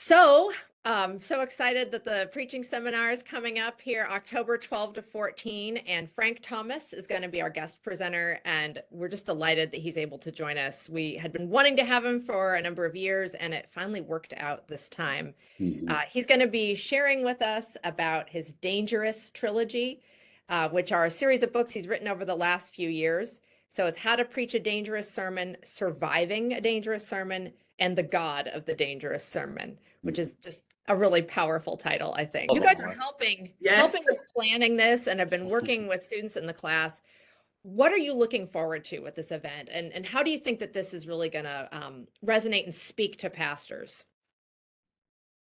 So excited that the preaching seminar is coming up here October 12 to 14, and Frank Thomas is going to be our guest presenter, and we're just delighted that he's able to join us. We had been wanting to have him for a number of years, and it finally worked out this time. He's going to be sharing with us about his Dangerous trilogy, which are a series of books he's written over the last few years. So it's How to Preach a Dangerous Sermon, Surviving a Dangerous Sermon, and The God of the Dangerous Sermon, which is just a really powerful title, I think. You guys are helping Yes. with planning this and have been working with students in the class. What are you looking forward to with this event? And how do you think that this is really going to resonate and speak to pastors?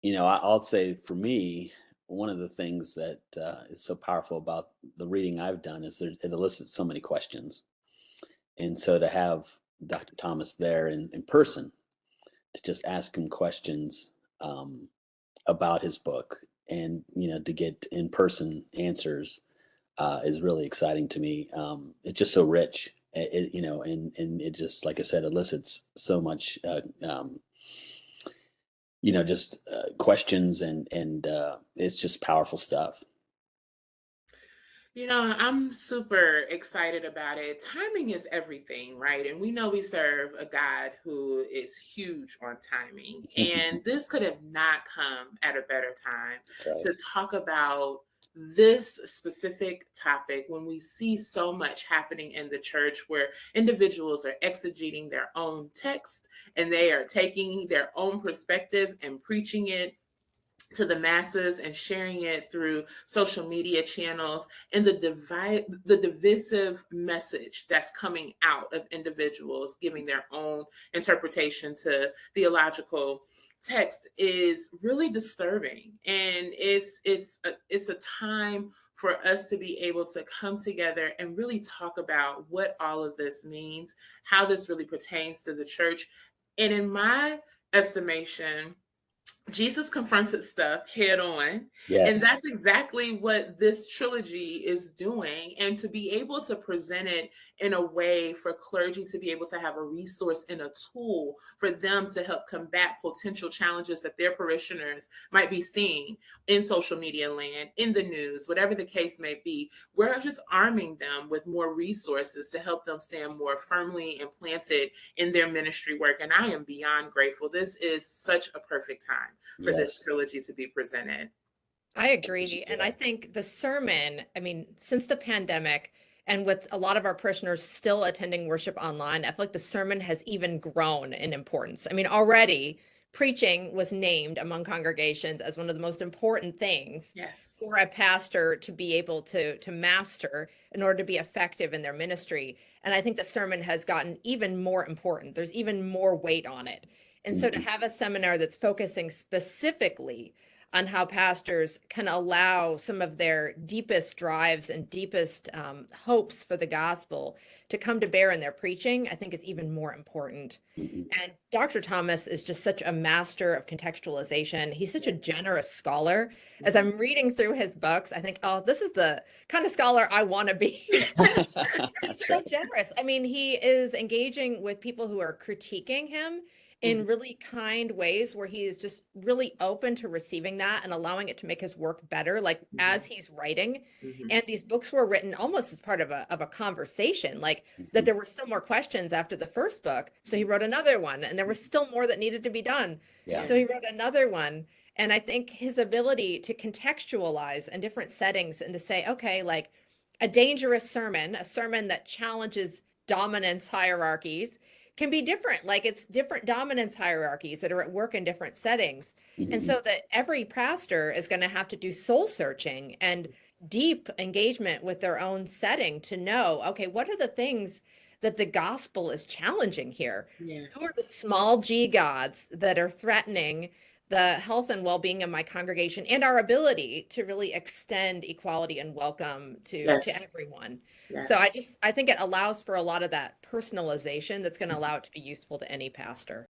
I'll say for me, one of the things that is so powerful about the reading I've done is that it elicits so many questions. And so to have Dr. Thomas there in person to just ask him questions about his book and, to get in person answers is really exciting to me. It's just so rich, and it just, like I said, elicits so much just questions and it's just powerful stuff. I'm super excited about it. Timing is everything, right? And we know we serve a God who is huge on timing. And this could have not come at a better time Right. to talk about this specific topic when we see so much happening in the church where individuals are exegeting their own text and they are taking their own perspective and preaching it to the masses and sharing it through social media channels, and the divisive message that's coming out of individuals giving their own interpretation to theological text is really disturbing. And it's a time for us to be able to come together and really talk about what all of this means, how this really pertains to the church. And in my estimation, Jesus confronted stuff head on. And Yes. that's exactly what this trilogy is doing. And to be able to present it in a way for clergy to be able to have a resource and a tool for them to help combat potential challenges that their parishioners might be seeing in social media land, in the news, whatever the case may be, we're just arming them with more resources to help them stand more firmly and planted in their ministry work. And I am beyond grateful. This is such a perfect time for this trilogy to be presented. I agree. And I think the sermon, I mean, since the pandemic, and with a lot of our parishioners still attending worship online, I feel like the sermon has even grown in importance. I mean, already preaching was named among congregations as one of the most important things for a pastor to be able to master in order to be effective in their ministry. And I think the sermon has gotten even more important. There's even more weight on it. And so to have a seminar that's focusing specifically on how pastors can allow some of their deepest drives and deepest hopes for the gospel to come to bear in their preaching, I think is even more important. And Dr. Thomas is just such a master of contextualization. He's such a generous scholar. As I'm reading through his books, I think, oh, this is the kind of scholar I want to be. He's so generous. I mean, he is engaging with people who are critiquing him in really kind ways where he is just really open to receiving that and allowing it to make his work better, like as he's writing. And these books were written almost as part of a conversation, like that there were still more questions after the first book. So he wrote another one, and there was still more that needed to be done. So he wrote another one. And I think his ability to contextualize in different settings and to say, okay, like a dangerous sermon, a sermon that challenges dominance hierarchies, can be different. Like it's different dominance hierarchies that are at work in different settings. And so that every pastor is going to have to do soul searching and deep engagement with their own setting to know, okay, what are the things that the gospel is challenging here? Who are the small g gods that are threatening the health and well-being of my congregation and our ability to really extend equality and welcome to everyone? So I think it allows for a lot of that personalization that's going to allow it to be useful to any pastor.